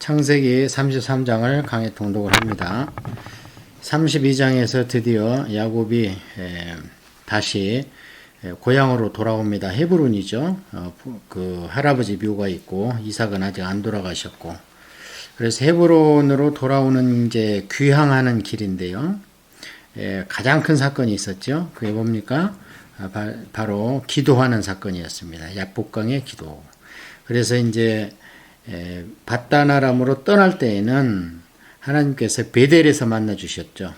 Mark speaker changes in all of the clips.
Speaker 1: 창세기 33장을 강의 통독을 합니다. 32장에서 드디어 야곱이 다시 고향으로 돌아옵니다. 헤브론이죠. 그 할아버지 묘가 있고 이삭은 아직 안 돌아가셨고, 그래서 헤브론으로 돌아오는 이제 귀향하는 길인데요. 가장 큰 사건이 있었죠. 그게 뭡니까? 바로 기도하는 사건이었습니다. 야복강의 기도. 그래서 이제 밧단 아람으로 떠날 때에는 하나님께서 베델에서 만나 주셨죠.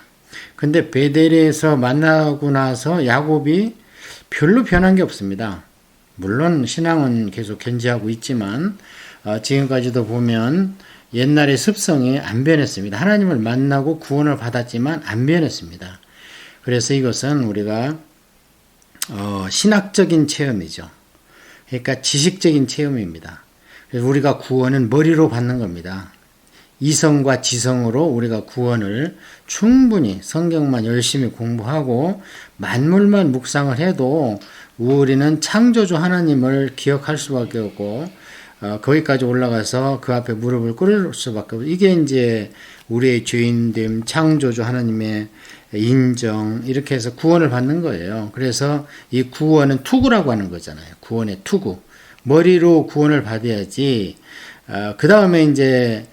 Speaker 1: 근데 베델에서 만나고 나서 야곱이 별로 변한 게 없습니다. 물론 신앙은 계속 견지하고 있지만 지금까지도 보면 옛날의 습성이 안 변했습니다. 하나님을 만나고 구원을 받았지만 안 변했습니다. 그래서 이것은 우리가 신학적인 체험이죠. 그러니까 지식적인 체험입니다. 그래서 우리가 구원은 머리로 받는 겁니다. 이성과 지성으로 우리가 구원을 충분히 성경만 열심히 공부하고 만물만 묵상을 해도 우리는 창조주 하나님을 기억할 수밖에 없고 거기까지 올라가서 그 앞에 무릎을 꿇을 수밖에 없고, 이게 이제 우리의 죄인됨, 창조주 하나님의 인정, 이렇게 해서 구원을 받는 거예요. 그래서 이 구원은 투구라고 하는 거잖아요. 구원의 투구. 머리로 구원을 받아야지 그 다음에 이제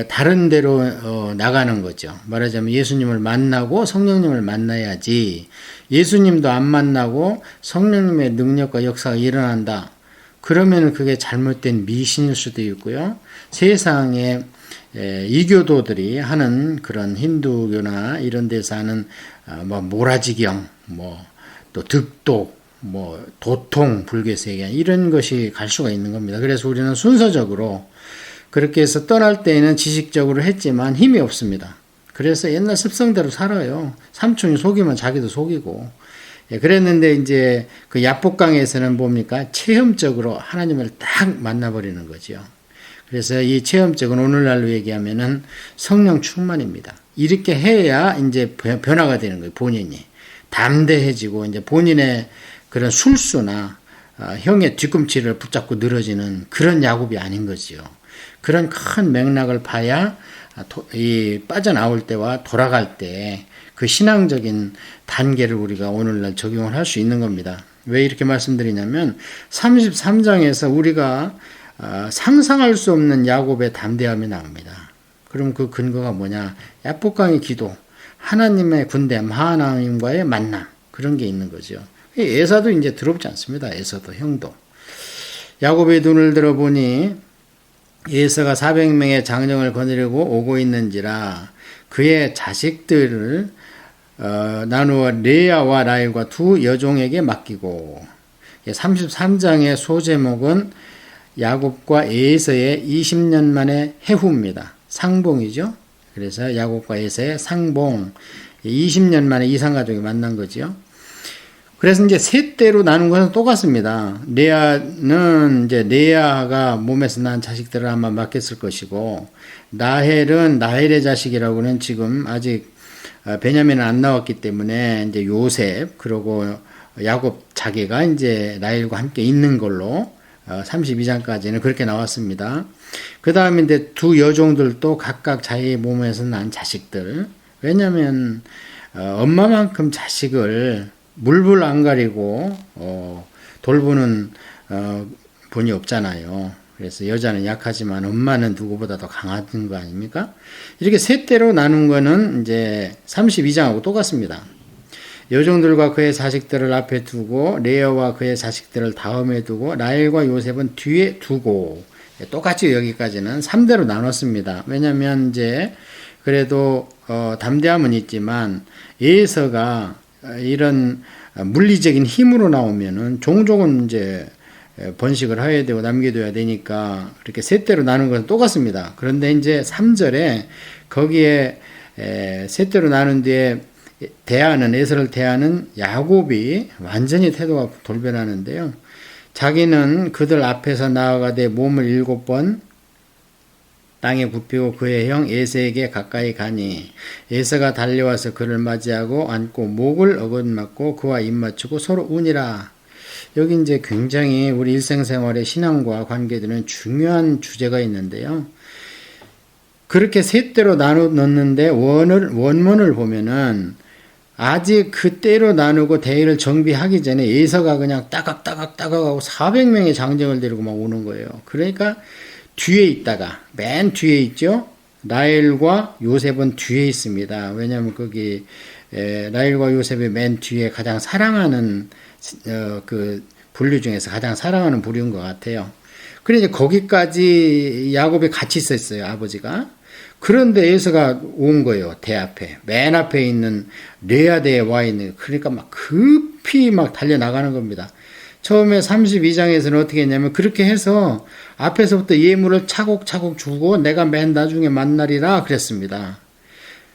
Speaker 1: 다른 데로 나가는 거죠. 말하자면 예수님을 만나고 성령님을 만나야지, 예수님도 안 만나고 성령님의 능력과 역사가 일어난다, 그러면 그게 잘못된 미신일 수도 있고요. 세상에 이교도들이 하는 그런 힌두교나 이런 데서 하는 모라지경, 또 득도, 도통, 불교세계, 이런 것이 갈 수가 있는 겁니다. 그래서 우리는 순서적으로 그렇게 해서 떠날 때에는 지식적으로 했지만 힘이 없습니다. 그래서 옛날 습성대로 살아요. 삼촌이 속이면 자기도 속이고. 그랬는데 이제 그 야복강에서는 뭡니까? 체험적으로 하나님을 딱 만나버리는 거죠. 그래서 이 체험적은 오늘날로 얘기하면은 성령 충만입니다. 이렇게 해야 이제 변화가 되는 거예요. 본인이 담대해지고 이제 본인의 그런 술수나 형의 뒤꿈치를 붙잡고 늘어지는 그런 야곱이 아닌 거지요. 그런 큰 맥락을 봐야 이 빠져나올 때와 돌아갈 때 그 신앙적인 단계를 우리가 오늘날 적용을 할 수 있는 겁니다. 왜 이렇게 말씀드리냐면 33장에서 우리가 상상할 수 없는 야곱의 담대함이 나옵니다. 그럼 그 근거가 뭐냐? 야복강의 기도, 하나님의 군대, 하나님과의 만남, 그런 게 있는 거죠. 에사도 이제 더럽지 않습니다. 에사도, 형도. 야곱의 눈을 들어보니 에사가 400명의 장정을 거느리고 오고 있는지라 그의 자식들을 나누어 레아와 라헬과 두 여종에게 맡기고, 33장의 소제목은 야곱과 에서의 20년 만의 해후입니다. 상봉이죠. 그래서 야곱과 에서의 상봉, 20년 만에 이상가족이 만난 거죠. 그래서 이제 세 대로 나눈 것은 똑같습니다. 레아는 이제 레아가 몸에서 난 자식들을 아마 맡겼을 것이고, 라헬은 라헬의 자식이라고는 지금 아직 베냐민은 안 나왔기 때문에 이제 요셉, 그리고 야곱 자기가 이제 라헬과 함께 있는 걸로 32장까지는 그렇게 나왔습니다. 그 다음에 이제 두 여종들도 각각 자기 몸에서 난 자식들. 왜냐면 엄마만큼 자식을 물불 안 가리고 돌보는 분이 없잖아요. 그래서 여자는 약하지만 엄마는 누구보다 더 강한 거 아닙니까? 이렇게 세 대로 나눈 거는 이제 32장하고 똑같습니다. 여종들과 그의 자식들을 앞에 두고 레아와 그의 자식들을 다음에 두고 라헬과 요셉은 뒤에 두고, 똑같이 여기까지는 3대로 나눴습니다. 왜냐하면 이제 그래도 담대함은 있지만 에서가 이런 물리적인 힘으로 나오면은 종족은 이제 번식을 해야 되고 남겨둬야 되니까 그렇게 세 대로 나눈 것은 똑같습니다. 그런데 이제 3절에 거기에 세 대로 나눈 뒤에 에서를 대하는 야곱이 완전히 태도가 돌변하는데요. 자기는 그들 앞에서 나아가되 몸을 7번 땅에 굽히고 그의 형 에서에게 가까이 가니 에서가 달려와서 그를 맞이하고 안고 목을 어긋맞고 그와 입맞추고 서로 우니라. 여기 이제 굉장히 우리 일생생활의 신앙과 관계되는 중요한 주제가 있는데요. 그렇게 셋대로 나눠 넣는데 원문을 보면은 아직 그때로 나누고 대회를 정비하기 전에 에서가 그냥 따각따각하고 400명의 장정을 데리고 막 오는 거예요. 그러니까 뒤에 있다가 맨 뒤에 있죠. 라헬과 요셉은 뒤에 있습니다. 왜냐하면 거기 라헬과 요셉이 맨 뒤에 가장 사랑하는 그 분류 중에서 가장 사랑하는 부류인 것 같아요. 그러니 거기까지 야곱이 같이 있었어요, 아버지가. 그런데 에서가 온 거예요, 대 앞에. 맨 앞에 있는 레아대에 와 있는, 그러니까 막 급히 막 달려나가는 겁니다. 처음에 32장에서는 어떻게 했냐면, 그렇게 해서 앞에서부터 예물을 차곡차곡 주고 내가 맨 나중에 만나리라 그랬습니다.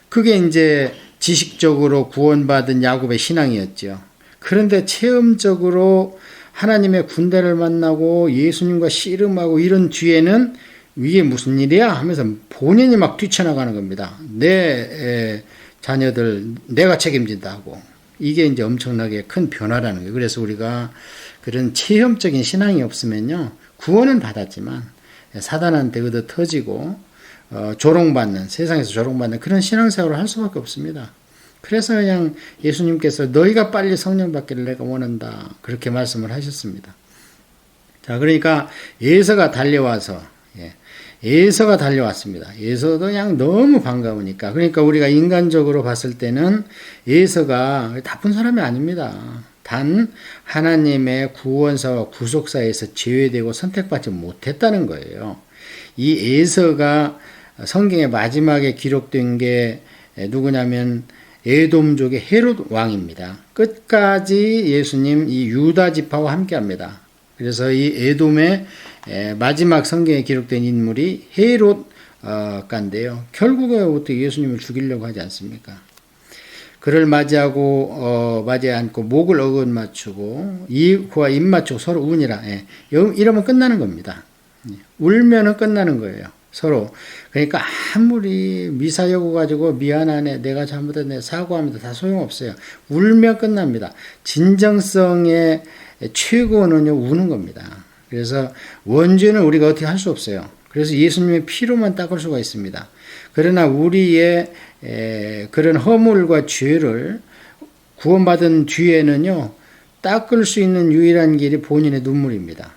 Speaker 1: 그게 이제 지식적으로 구원받은 야곱의 신앙이었죠. 그런데 체험적으로 하나님의 군대를 만나고 예수님과 씨름하고 이런 뒤에는 이게 무슨 일이야 하면서 본인이 막 뛰쳐나가는 겁니다. 내 자녀들 내가 책임진다 하고. 이게 이제 엄청나게 큰 변화라는 거예요. 그래서 우리가 그런 체험적인 신앙이 없으면요, 구원은 받았지만 사단한테 얻어 터지고 조롱받는, 세상에서 조롱받는 그런 신앙생활을 할 수밖에 없습니다. 그래서 그냥 예수님께서 너희가 빨리 성령 받기를 내가 원한다, 그렇게 말씀을 하셨습니다. 자, 그러니까 에서가 달려와서, 에서가 달려왔습니다. 에서도 그냥 너무 반가우니까. 그러니까 우리가 인간적으로 봤을 때는 에서가 나쁜 사람이 아닙니다. 단 하나님의 구원사와 구속사에서 제외되고 선택받지 못했다는 거예요. 이 에서가 성경의 마지막에 기록된 게 누구냐면 에돔족의 헤롯 왕입니다. 끝까지 예수님 이 유다 지파와 함께합니다. 그래서 이 에돔의 마지막 성경에 기록된 인물이 헤롯가인데요. 결국에 어떻게 예수님을 죽이려고 하지 않습니까? 그를 맞이 않고 목을 어긋 맞추고 그와 입 맞추고 서로 우니라. 이러면 끝나는 겁니다. 울면은 끝나는 거예요. 서로. 그러니까 아무리 미사여구 가지고 미안하네, 내가 잘못했네, 사과합니다, 다 소용없어요. 울면 끝납니다. 진정성의 최고는요, 우는 겁니다. 그래서 원죄는 우리가 어떻게 할 수 없어요. 그래서 예수님의 피로만 닦을 수가 있습니다. 그러나 우리의 그런 허물과 죄를 구원받은 뒤에는요, 닦을 수 있는 유일한 길이 본인의 눈물입니다.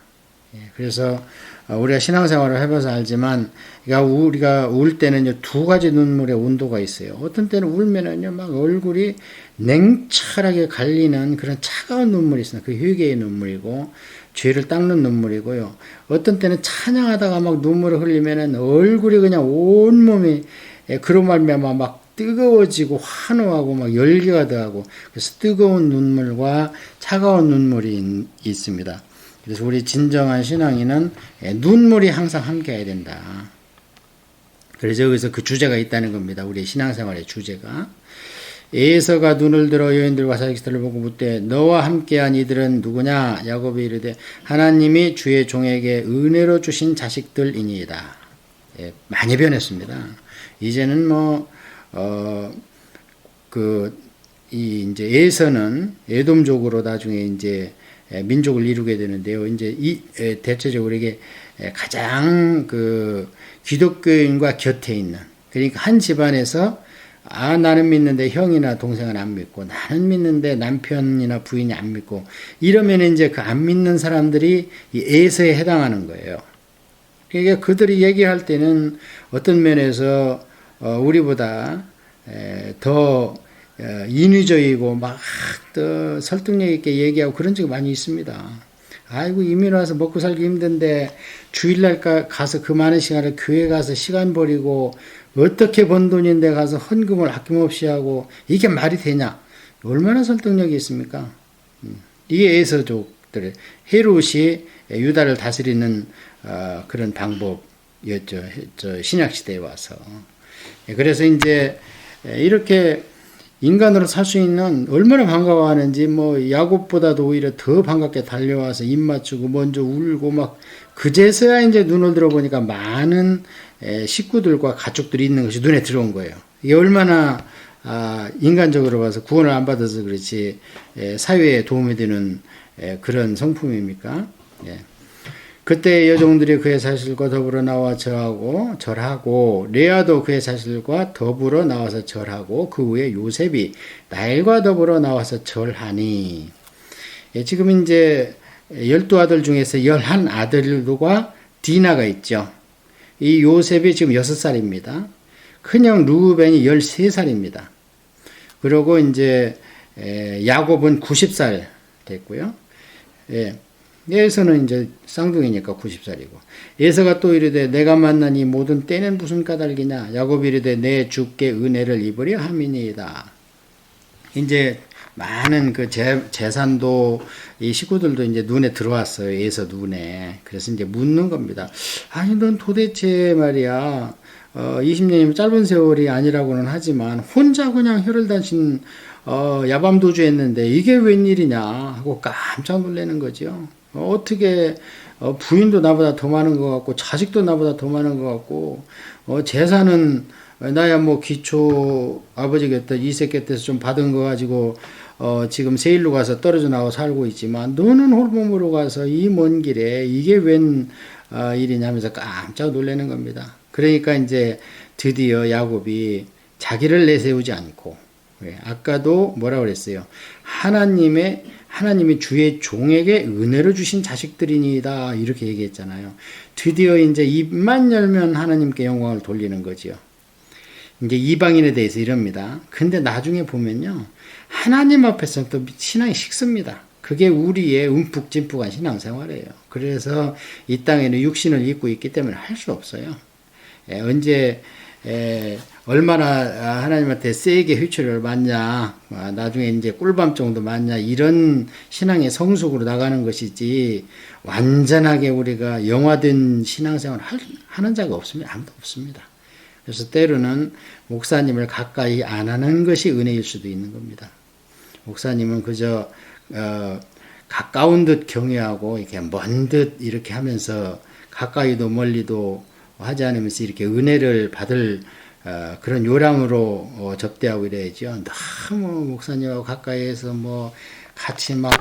Speaker 1: 그래서 우리가 신앙생활을 해봐서 알지만, 우리가 울 때는요, 두 가지 눈물의 온도가 있어요. 어떤 때는 울면은요, 막 얼굴이 냉철하게 갈리는 그런 차가운 눈물이 있어요. 그 회개의 눈물이고, 죄를 닦는 눈물이고요. 어떤 때는 찬양하다가 막 눈물을 흘리면은 얼굴이 그냥 온몸이 그로 말미암아 막 뜨거워지고 환호하고 막 열기가 더하고, 그래서 뜨거운 눈물과 차가운 눈물이 있습니다. 그래서 우리 진정한 신앙인은 눈물이 항상 함께 해야 된다. 그래서 여기서 그 주제가 있다는 겁니다. 우리의 신앙생활의 주제가. 에서가 눈을 들어 여인들과 사직들을 보고 묻되 너와 함께한 이들은 누구냐? 야곱이 이르되 하나님이 주의 종에게 은혜로 주신 자식들이니이다. 많이 변했습니다. 이제는 이제 에서는 에돔족으로 나중에 이제 민족을 이루게 되는데요. 이제 대체적으로 이게 가장 기독교인과 곁에 있는, 그러니까 한 집안에서 나는 믿는데 형이나 동생은 안 믿고, 나는 믿는데 남편이나 부인이 안 믿고, 이러면 이제 그 안 믿는 사람들이 이 에서에 해당하는 거예요. 그러니까 그들이 얘기할 때는 어떤 면에서 우리보다 더 인위적이고 막 더 설득력 있게 얘기하고 그런 적이 많이 있습니다. 아이고, 이민 와서 먹고 살기 힘든데 주일날 가서 그 많은 시간을 교회 가서 시간 버리고 어떻게 번 돈인데 가서 헌금을 아낌없이 하고, 이게 말이 되냐? 얼마나 설득력이 있습니까? 이게 에서족들의 헤롯이 유다를 다스리는 그런 방법이었죠. 신약시대에 와서. 그래서 이제 이렇게 인간으로 살 수 있는, 얼마나 반가워하는지, 야곱보다도 오히려 더 반갑게 달려와서 입 맞추고 먼저 울고 막, 그제서야 이제 눈을 들어보니까 많은 식구들과 가족들이 있는 것이 눈에 들어온 거예요. 이게 얼마나 인간적으로 봐서 구원을 안 받아서 그렇지 사회에 도움이 되는 그런 성품입니까? 그때 여종들이 그의 자식들과 더불어 나와 절하고 레아도 그의 자식들과 더불어 나와서 절하고 그 후에 요셉이 라헬과 더불어 나와서 절하니. 예, 지금 이제 12아들 중에서 11아들과 디나가 있죠. 이 요셉이 지금 6살입니다. 큰형 루벤이 13살입니다. 그리고 이제 야곱은 90살 됐고요. 예. 에서는 이제 쌍둥이니까 90살이고. 에서가 또 이르되 내가 만난 이 모든 때는 무슨 까닭이냐. 야곱이 이르되 내 주께 은혜를 입으려 함이니이다. 이제 많은 그 재산도 이 식구들도 이제 눈에 들어왔어요. 에서 눈에. 그래서 이제 묻는 겁니다. 아니 넌 도대체 말이야 20년이면 짧은 세월이 아니라고는 하지만 혼자 그냥 혀를 다신 야밤도주했는데 이게 웬일이냐 하고 깜짝 놀라는 거죠. 어떻게 부인도 나보다 더 많은 것 같고 자식도 나보다 더 많은 것 같고 재산은 나야 뭐 기초 아버지 곁에 이세 곁에서 좀 받은 거 가지고 지금 세일로 가서 떨어져 나와 살고 있지만 너는 홀몸으로 가서 이 먼 길에 이게 웬 일이냐 하면서 깜짝 놀라는 겁니다. 그러니까 이제 드디어 야곱이 자기를 내세우지 않고 아까도 뭐라 그랬어요? 하나님이 주의 종에게 은혜를 주신 자식들이니다 이렇게 얘기했잖아요. 드디어 이제 입만 열면 하나님께 영광을 돌리는 거지요. 이제 이방인에 대해서 이럽니다. 근데 나중에 보면요. 하나님 앞에서는 또 신앙이 식습니다. 그게 우리의 움푹짐푹한 신앙생활이에요. 그래서 이 땅에는 육신을 입고 있기 때문에 할 수 없어요. 언제 얼마나 하나님한테 세게 회초리를 맞냐, 나중에 이제 꿀밤 정도 맞냐, 이런 신앙의 성숙으로 나가는 것이지, 완전하게 우리가 영화된 신앙생활을 하는 자가 없습니다. 아무도 없습니다. 그래서 때로는 목사님을 가까이 안 하는 것이 은혜일 수도 있는 겁니다. 목사님은 그저, 가까운 듯 경외하고, 이렇게 먼 듯 이렇게 하면서 가까이도 멀리도 하지 않으면서 이렇게 은혜를 받을 그런 요량으로 접대하고 이래야죠. 너무 목사님하고 가까이에서 뭐 같이 막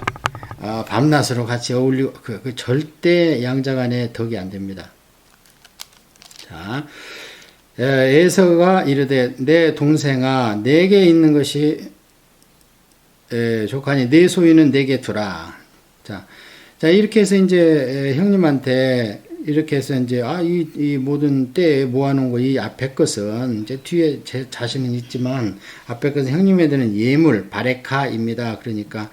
Speaker 1: 밤낮으로 같이 어울리고 그 절대 양자간에 덕이 안 됩니다. 자, 에서가 이르되 내 동생아 내게 있는 것이 족하니 내 소유는 내게 두라. 자 이렇게 해서 이제 형님한테 이렇게 해서 이제 이 모든 때에 모아놓은 거 이 앞에 것은 이제 뒤에 제 자신은 있지만 앞에 것은 형님에 드는 예물 바레카입니다. 그러니까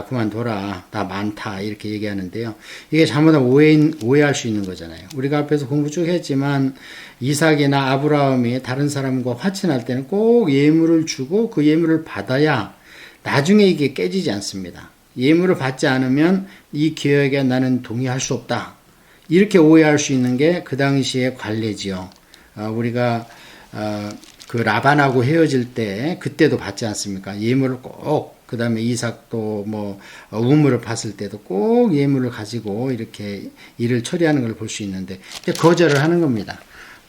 Speaker 1: 그만둬라 나 많다 이렇게 얘기하는데요. 이게 잘못하면 오해할 수 있는 거잖아요. 우리가 앞에서 공부 쭉 했지만 이삭이나 아브라함이 다른 사람과 화친할 때는 꼭 예물을 주고 그 예물을 받아야 나중에 이게 깨지지 않습니다. 예물을 받지 않으면 이 계획에 나는 동의할 수 없다. 이렇게 오해할 수 있는 게 그 당시의 관례지요. 우리가 그 라반하고 헤어질 때 그때도 받지 않습니까? 예물을 꼭 그 다음에 이삭도 뭐 우물을 봤을 때도 꼭 예물을 가지고 이렇게 일을 처리하는 걸 볼 수 있는데 거절을 하는 겁니다.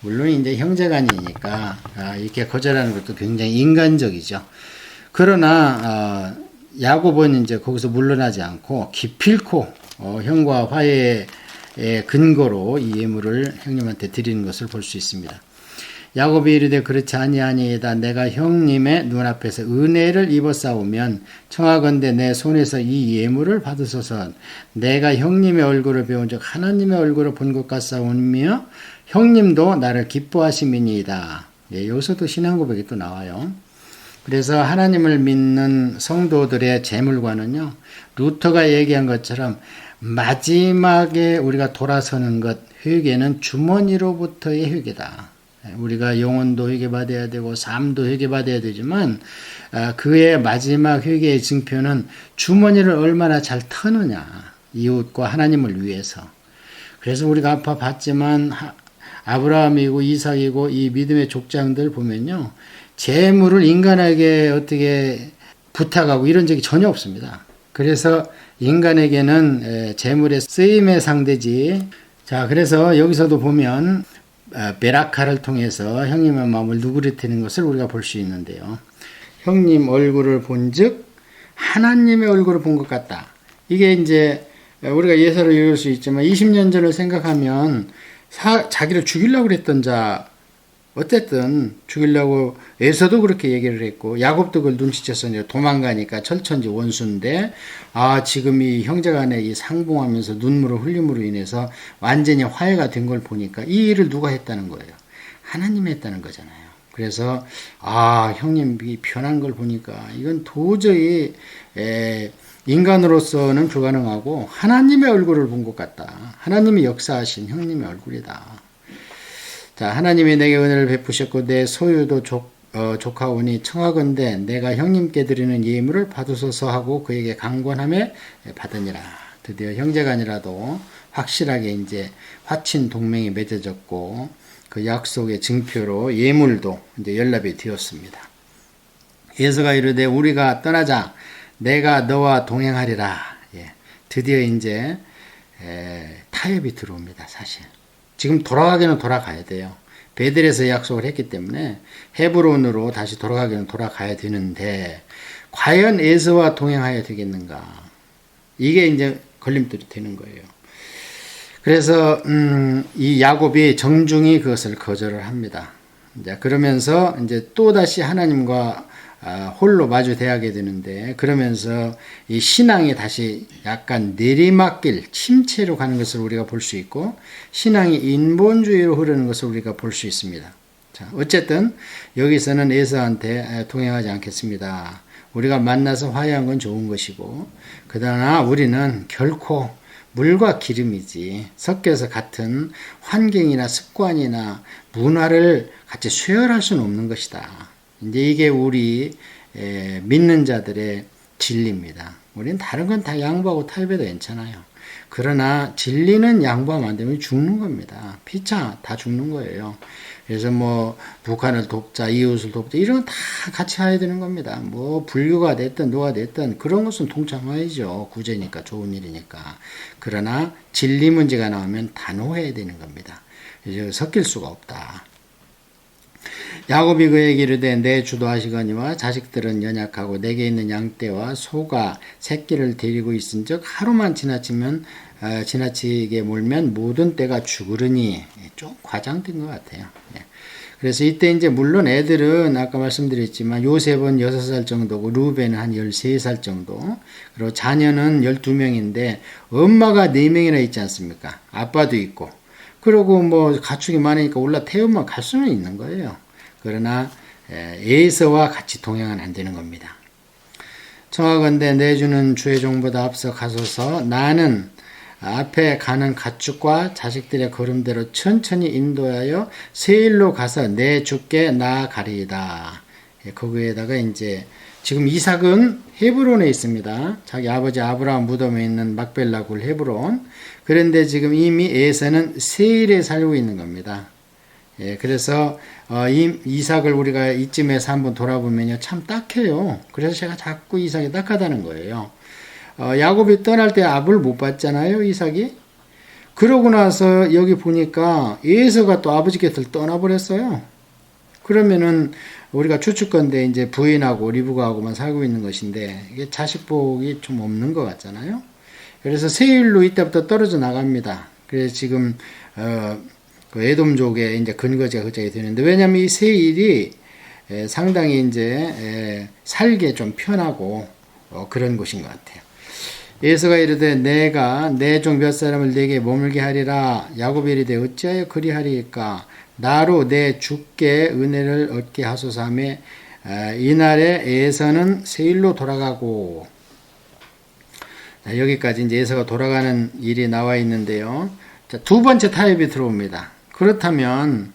Speaker 1: 물론 이제 형제간이니까 이렇게 거절하는 것도 굉장히 인간적이죠. 그러나 야곱은 이제 거기서 물러나지 않고 기필코 형과 화해의 근거로 이 예물을 형님한테 드리는 것을 볼 수 있습니다. 야곱이 이르되 그렇지 아니하니이다. 내가 형님의 눈앞에서 은혜를 입었사오면 청하건대 내 손에서 이 예물을 받으소서. 내가 형님의 얼굴을 배운 즉 하나님의 얼굴을 본 것 같사오며 형님도 나를 기뻐하심이니이다. 여기서도 신앙 고백이 또 나와요. 그래서 하나님을 믿는 성도들의 재물과는요, 루터가 얘기한 것처럼 마지막에 우리가 돌아서는 것, 회개는 주머니로부터의 회개다. 우리가 영혼도 회개받아야 되고 삶도 회개받아야 되지만 그의 마지막 회개의 증표는 주머니를 얼마나 잘 터느냐. 이웃과 하나님을 위해서. 그래서 우리가 아파 봤지만 아브라함이고 이삭이고 이 믿음의 족장들 보면요. 재물을 인간에게 어떻게 부탁하고 이런 적이 전혀 없습니다. 그래서 인간에게는 재물의 쓰임의 상대지. 자, 그래서 여기서도 보면 베라카를 통해서 형님의 마음을 누그러뜨리는 것을 우리가 볼 수 있는데요. 형님 얼굴을 본즉 하나님의 얼굴을 본 것 같다. 이게 이제 우리가 예서를 읽을 수 있지만 20년 전을 생각하면 자기를 죽이려고 그랬던 자 어쨌든 죽이려고 에서도 그렇게 얘기를 했고 야곱도 그걸 눈치채서 이제 도망가니까 철천지 원수인데 지금 이 형제간에 이 상봉하면서 눈물을 흘림으로 인해서 완전히 화해가 된 걸 보니까 이 일을 누가 했다는 거예요? 하나님이 했다는 거잖아요. 그래서 형님이 변한 걸 보니까 이건 도저히 인간으로서는 불가능하고 하나님의 얼굴을 본 것 같다. 하나님이 역사하신 형님의 얼굴이다. 자, 하나님이 내게 은혜를 베푸셨고 내 소유도 족하오니 청하건대 내가 형님께 드리는 예물을 받으소서 하고 그에게 강권함에 받으니라. 드디어 형제간이라도 확실하게 이제 화친 동맹이 맺어졌고 그 약속의 증표로 예물도 이제 연락이 되었습니다. 예수가 이르되 우리가 떠나자 내가 너와 동행하리라. 드디어 이제 타협이 들어옵니다. 사실. 지금 돌아가기는 돌아가야 돼요. 베델에서 약속을 했기 때문에 헤브론으로 다시 돌아가기는 돌아가야 되는데 과연 에서와 동행하여야 되겠는가? 이게 이제 걸림돌이 되는 거예요. 그래서 이 야곱이 정중히 그것을 거절을 합니다. 이제 그러면서 이제 또 다시 하나님과 홀로 마주대하게 되는데 그러면서 이 신앙이 다시 약간 내리막길 침체로 가는 것을 우리가 볼 수 있고 신앙이 인본주의로 흐르는 것을 우리가 볼 수 있습니다. 자, 어쨌든 여기서는 에서한테 동행하지 않겠습니다. 우리가 만나서 화해한 건 좋은 것이고 그러나 우리는 결코 물과 기름이지 섞여서 같은 환경이나 습관이나 문화를 같이 수혈할 수는 없는 것이다. 이제 이게 우리 믿는 자들의 진리입니다. 우리는 다른 건 다 양보하고 타협해도 괜찮아요. 그러나 진리는 양보하면 안 되면 죽는 겁니다. 피차 다 죽는 거예요. 그래서 뭐 북한을 돕자, 이웃을 돕자 이런 건 다 같이 해야 되는 겁니다. 뭐 불교가 됐든 누가 됐든 그런 것은 동참해야죠. 구제니까 좋은 일이니까. 그러나 진리 문제가 나오면 단호해야 되는 겁니다. 이제 섞일 수가 없다. 야곱이 그에게 이르되 내 주도하시거니와 자식들은 연약하고 내게 있는 양떼와 소가 새끼를 데리고 있은즉 하루만 지나치게 몰면 모든 떼가 죽으리니 좀 과장된 것 같아요. 그래서 이때 이제 물론 애들은 아까 말씀드렸지만 요셉은 6살 정도고 루벤은 한 13살 정도 그리고 자녀는 12명인데 엄마가 4명이나 있지 않습니까? 아빠도 있고 그리고 뭐 가축이 많으니까 올라태우면 갈 수는 있는 거예요. 그러나 에서와 같이 동행은 안 되는 겁니다. 청하건대 내주는 주의 종보다 앞서 가소서 나는 앞에 가는 가축과 자식들의 걸음대로 천천히 인도하여 세일로 가서 내 주께 나아가리이다. 거기에다가 이제 지금 이삭은 헤브론에 있습니다. 자기 아버지 아브라함 무덤에 있는 막벨라 굴 헤브론. 그런데 지금 이미 에서는 세일에 살고 있는 겁니다. 그래서 이삭을 우리가 이쯤에서 한번 돌아보면요 참 딱해요. 그래서 제가 자꾸 이삭이 딱하다는 거예요. 야곱이 떠날 때 압을 못 받잖아요, 이삭이. 그러고 나서 여기 보니까 에서가 또 아버지 곁을 떠나버렸어요. 그러면은 우리가 추측건데 이제 부인하고 리브가하고만 살고 있는 것인데 이게 자식복이 좀 없는 것 같잖아요. 그래서 세일로 이때부터 떨어져 나갑니다. 그래서 지금 그 에돔족의 이제 근거지가 그쪽에 되는데 왜냐하면 이 세일이 상당히 이제 살기에 좀 편하고 그런 곳인 것 같아요. 에서가 이르되 내가 내 종 몇 사람을 내게 머물게 하리라. 야곱이 이르되 어찌하여 그리하리까 나로 내 주께 은혜를 얻게 하소서 하며 이날에 에서는 세일로 돌아가고 여기까지 이제 에서가 돌아가는 일이 나와 있는데요. 자, 두 번째 타협이 들어옵니다. 그렇다면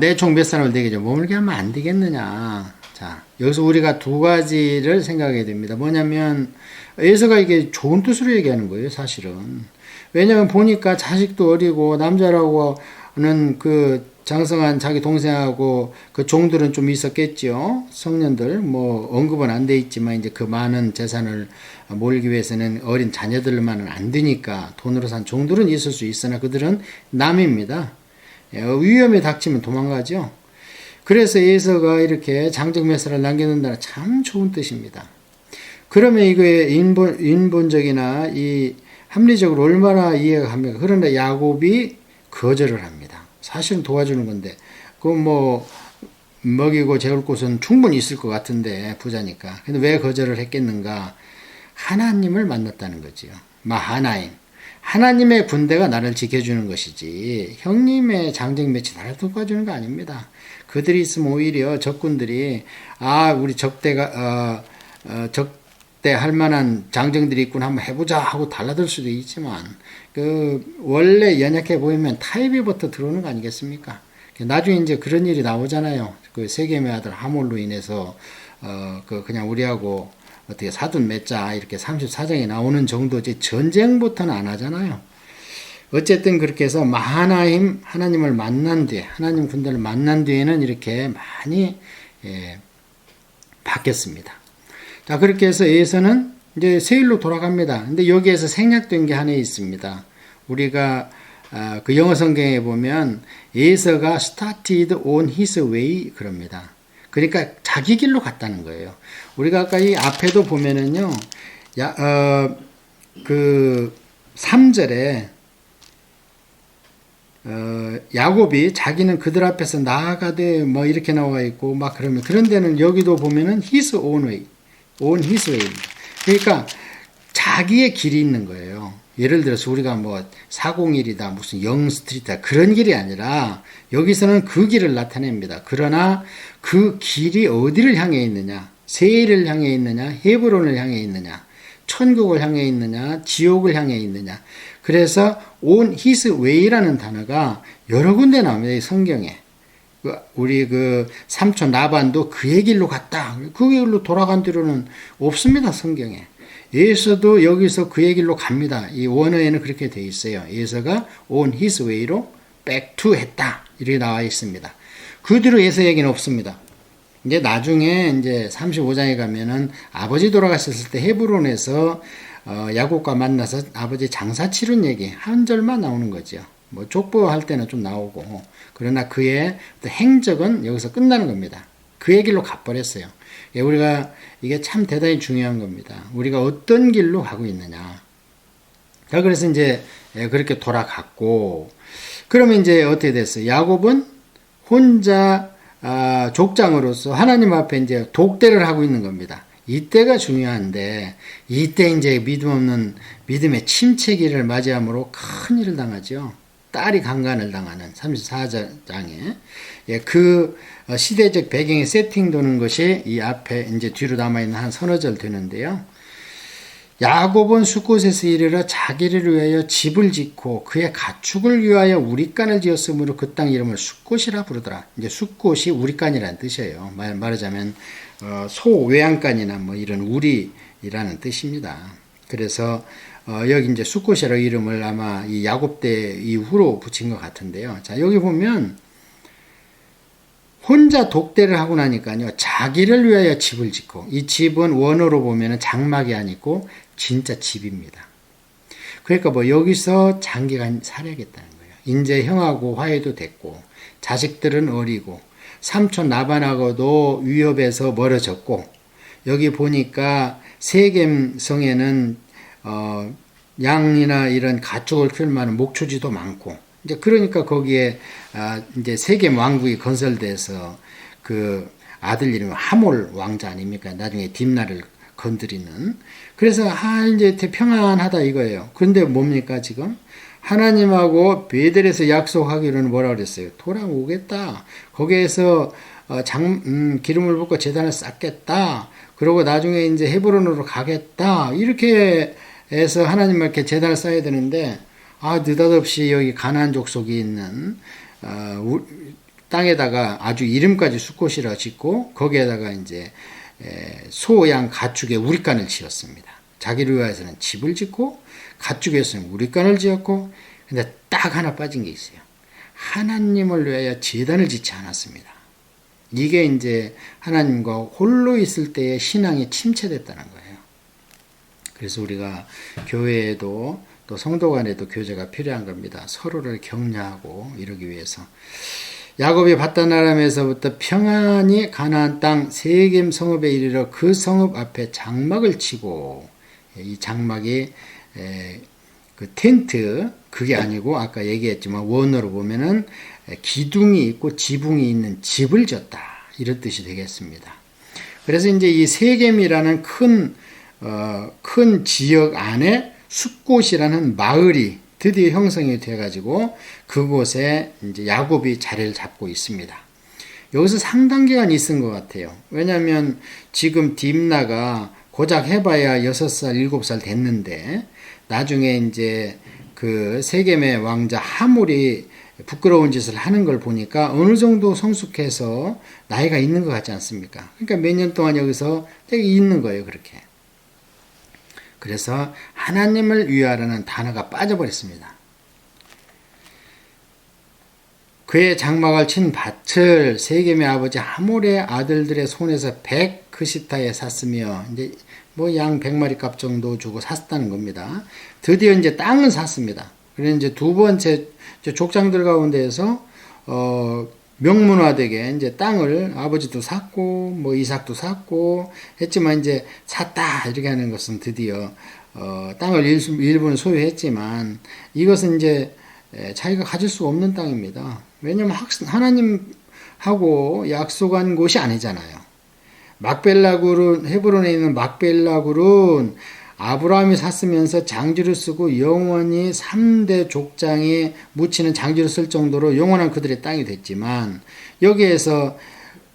Speaker 1: 내 종 몇 사람을 내게 머물게 하면 안 되겠느냐. 자, 여기서 우리가 두 가지를 생각하게 됩니다. 뭐냐면 에서가 이게 좋은 뜻으로 얘기하는 거예요, 사실은. 왜냐하면 보니까 자식도 어리고 남자라고는 그 장성한 자기 동생하고 그 종들은 좀 있었겠죠. 성년들 뭐 언급은 안 돼 있지만 이제 그 많은 재산을 몰기 위해서는 어린 자녀들만은 안 되니까 돈으로 산 종들은 있을 수 있으나 그들은 남입니다. 위험에 닥치면 도망가죠. 그래서 에서가 이렇게 장적 몇 살을 남겨놓는다는 참 좋은 뜻입니다. 그러면 이거의 인본적이나 이 합리적으로 얼마나 이해가 갑니까? 그런데 야곱이 거절을 합니다. 사실은 도와주는 건데, 그 뭐, 먹이고 재울 곳은 충분히 있을 것 같은데, 부자니까. 근데 왜 거절을 했겠는가? 하나님을 만났다는 거지요. 마하나임. 하나님의 군대가 나를 지켜주는 것이지, 형님의 장정 매치 나를 도와주는 거 아닙니다. 그들이 있으면 오히려 적군들이, 우리 적대할 만한 장정들이 있구나, 한번 해보자 하고 달라들 수도 있지만, 원래 연약해 보이면 타협이부터 들어오는 거 아니겠습니까? 나중에 이제 그런 일이 나오잖아요. 세겜의 아들 하몰로 인해서, 그냥 우리하고 어떻게 사돈 맺자, 이렇게 34장에 나오는 정도지, 전쟁부터는 안 하잖아요. 어쨌든 그렇게 해서 마하나임, 하나님을 만난 뒤에, 하나님 군대를 만난 뒤에는 이렇게 많이, 바뀌었습니다. 자, 그렇게 해서 에서는 이제 세일로 돌아갑니다. 근데 여기에서 생략된 게 하나 있습니다. 우리가 그 영어 성경에 보면 에서가 started on his way 그럽니다. 그러니까 자기 길로 갔다는 거예요. 우리가 아까 이 앞에도 보면은요, 그 3절에 야곱이 자기는 그들 앞에서 나아가되 뭐 이렇게 나와 있고 막 그러면, 그런 데는 여기도 보면은 his own way, on his way입니다. 그러니까 자기의 길이 있는 거예요. 예를 들어서 우리가 뭐 401이다, 무슨 영스트리트다, 그런 길이 아니라 여기서는 그 길을 나타냅니다. 그러나 그 길이 어디를 향해 있느냐, 세일을 향해 있느냐, 헤브론을 향해 있느냐, 천국을 향해 있느냐, 지옥을 향해 있느냐. 그래서 on his way라는 단어가 여러 군데 나옵니다. 이 성경에. 우리 그 삼촌 라반도 그의 길로 갔다, 그 길로 돌아간 뒤로는 없습니다, 성경에. 에서도 여기서 그의 길로 갑니다. 이 원어에는 그렇게 되어 있어요. 에서가 on his way로 back to 했다, 이렇게 나와 있습니다. 그 뒤로 에서 얘기는 없습니다. 이제 나중에 이제 35장에 가면은 아버지 돌아가셨을 때 헤브론에서 야곱과 만나서 아버지 장사 치른 얘기 한 절만 나오는 거죠. 뭐 족보할 때는 좀 나오고, 그러나 그의 행적은 여기서 끝나는 겁니다. 그의 길로 가버렸어요. 우리가 이게 참 대단히 중요한 겁니다. 우리가 어떤 길로 가고 있느냐. 자, 그래서 이제 그렇게 돌아갔고, 그러면 이제 어떻게 됐어요? 야곱은 혼자 족장으로서 하나님 앞에 이제 독대를 하고 있는 겁니다. 이때가 중요한데, 이때 이제 믿음 없는 믿음의 침체기를 맞이함으로 큰 일을 당하죠. 딸이 강간을 당하는 34장에 그 시대적 배경에 세팅되는 것이 이 앞에 이제 뒤로 남아있는 한 서너 절 되는데요. 야곱은 숫곳에서 이르러 자기를 위하여 집을 짓고 그의 가축을 위하여 우리간을 지었으므로 그 땅 이름을 숫곳이라 부르더라. 이제 숫곳이 우리간이라는 뜻이에요. 말하자면 소 외양간이나 뭐 이런 우리라는 뜻입니다. 그래서 여기 이제 숫곳이라고 이름을 아마 이 야곱 때 이후로 붙인 것 같은데요. 자, 여기 보면 혼자 독대를 하고 나니까요, 자기를 위하여 집을 짓고, 이 집은 원어로 보면 장막이 아니고 진짜 집입니다. 그러니까 뭐 여기서 장기간 살아야겠다는 거예요. 이제 형하고 화해도 됐고, 자식들은 어리고, 삼촌 라반하고도 위협에서 멀어졌고, 여기 보니까 세겜 성에는 양이나 이런 가축을 키울 만한 목초지도 많고, 이제 그러니까 거기에 이제 세겜 왕국이 건설돼서 그 아들 이름이 하몰 왕자 아닙니까? 나중에 딥나를 건드리는. 그래서 이제 평안하다 이거예요. 근데 뭡니까 지금? 하나님하고 베델에서 약속하기로는 뭐라 그랬어요? 돌아오겠다. 거기에서 기름을 붓고 제단을 쌓겠다. 그리고 나중에 이제 헤브론으로 가겠다. 이렇게 해서 하나님 이렇게 제단을 쌓아야 되는데, 느닷없이 여기 가나안 족속이 있는 땅에다가 아주 이름까지 숫곳이라 짓고, 거기에다가 이제 소, 양, 가축의 우리간을 지었습니다. 자기를 위해서는 집을 짓고, 가축에 위해서는 우리간을 지었고, 근데 딱 하나 빠진 게 있어요. 하나님을 위하여 제단을 짓지 않았습니다. 이게 이제 하나님과 홀로 있을 때의 신앙이 침체됐다는 거예요. 그래서 우리가 교회에도 또 성도 간에도 교제가 필요한 겁니다. 서로를 격려하고 이러기 위해서. 야곱이 밧단 아람에서부터 평안히 가나안 땅 세겜 성읍에 이르러 그 성읍 앞에 장막을 치고, 이 장막이 그 텐트 그게 아니고 아까 얘기했지만 원어로 보면은 기둥이 있고 지붕이 있는 집을 졌다 이런 뜻이 되겠습니다. 그래서 이제 이 세겜이라는 큰 지역 안에 숫곳이라는 마을이 드디어 형성이 돼가지고 그곳에 이제 야곱이 자리를 잡고 있습니다. 여기서 상당 기간 있은 것 같아요. 왜냐하면 지금 딥나가 고작 해봐야 6살, 7살 됐는데 나중에 이제 그 세겜의 왕자 하몰이 부끄러운 짓을 하는 걸 보니까 어느 정도 성숙해서 나이가 있는 것 같지 않습니까? 그러니까 몇 년 동안 여기서 되게 있는 거예요, 그렇게. 그래서 하나님을 위하라는 단어가 빠져버렸습니다. 그의 장막을 친 밭을 세겜의 아버지 하몰의 아들들의 손에서 100크시타에 샀으며 이제 뭐 양 100마리 값 정도 주고 샀다는 겁니다. 드디어 이제 땅은 샀습니다. 그래서 이제 두 번째 족장들 가운데에서 명문화되게 이제 땅을 아버지도 샀고 뭐 이삭도 샀고 했지만 이제 샀다 이렇게 하는 것은 드디어 땅을 일부는 소유했지만 이것은 이제 자기가 가질 수 없는 땅입니다. 왜냐하면 하나님하고 약속한 곳이 아니잖아요. 막벨라굴은 헤브론에 있는 막벨라굴은 아브라함이 샀으면서 장지를 쓰고 영원히 3대 족장이 묻히는 장지를 쓸 정도로 영원한 그들의 땅이 됐지만 여기에서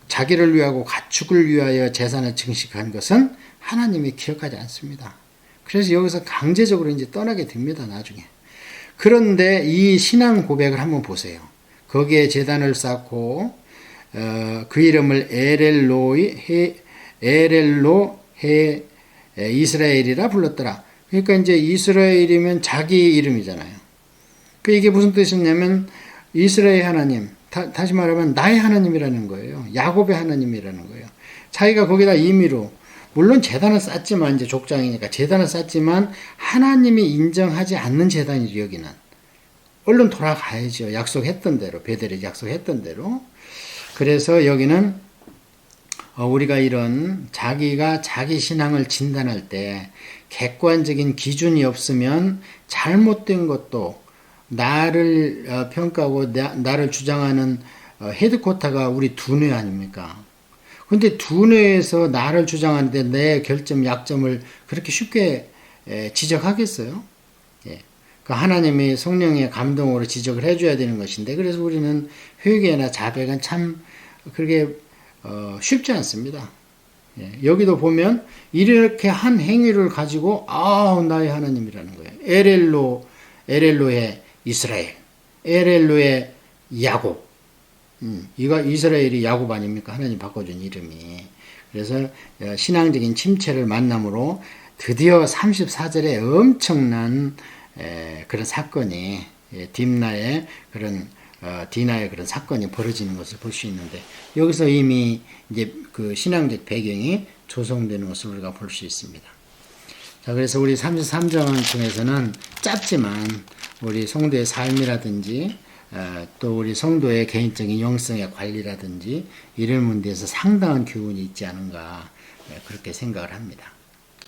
Speaker 1: 자기를 위하고 가축을 위하여 재산을 증식한 것은 하나님이 기억하지 않습니다. 그래서 여기서 강제적으로 이제 떠나게 됩니다, 나중에. 그런데 이 신앙 고백을 한번 보세요. 거기에 제단을 쌓고 그 이름을 에렐로헤 이스라엘이라 불렀더라. 그러니까 이제 이스라엘이면 자기 이름이잖아요. 그 이게 무슨 뜻이냐면 이스라엘 하나님, 다시 말하면 나의 하나님이라는 거예요. 야곱의 하나님이라는 거예요. 자기가 거기다 임의로 물론 제단을 쌓지만 이제 족장이니까 제단을 쌓지만 하나님이 인정하지 않는 제단이죠. 여기는 얼른 돌아가야죠. 약속했던 대로 베델이 약속했던 대로. 그래서 여기는 우리가 이런 자기가 자기 신앙을 진단할 때 객관적인 기준이 없으면 잘못된 것도 나를 평가하고 나를 주장하는 헤드쿼터가 우리 두뇌 아닙니까? 근데 두뇌에서 나를 주장하는데 내 결점, 약점을 그렇게 쉽게 지적하겠어요? 예. 그 하나님이 성령의 감동으로 지적을 해줘야 되는 것인데 그래서 우리는 회개나 자백은 참 그렇게 쉽지 않습니다. 예. 여기도 보면 이렇게 한 행위를 가지고 나의 하나님이라는 거예요. 에렐로의 이스라엘, 에렐로의 야곱. 이거 이스라엘이 야곱 아닙니까? 하나님 바꿔준 이름이. 그래서 신앙적인 침체를 만남으로 드디어 34절에 엄청난 그런 사건이 딥나의 그런 디나의 그런 사건이 벌어지는 것을 볼 수 있는데 여기서 이미 이제 그 신앙적 배경이 조성되는 것을 우리가 볼 수 있습니다. 자, 그래서 우리 33장 중에서는 짧지만 우리 성도의 삶이라든지 또 우리 성도의 개인적인 영성의 관리라든지 이런 문제에서 상당한 교훈이 있지 않은가 그렇게 생각을 합니다.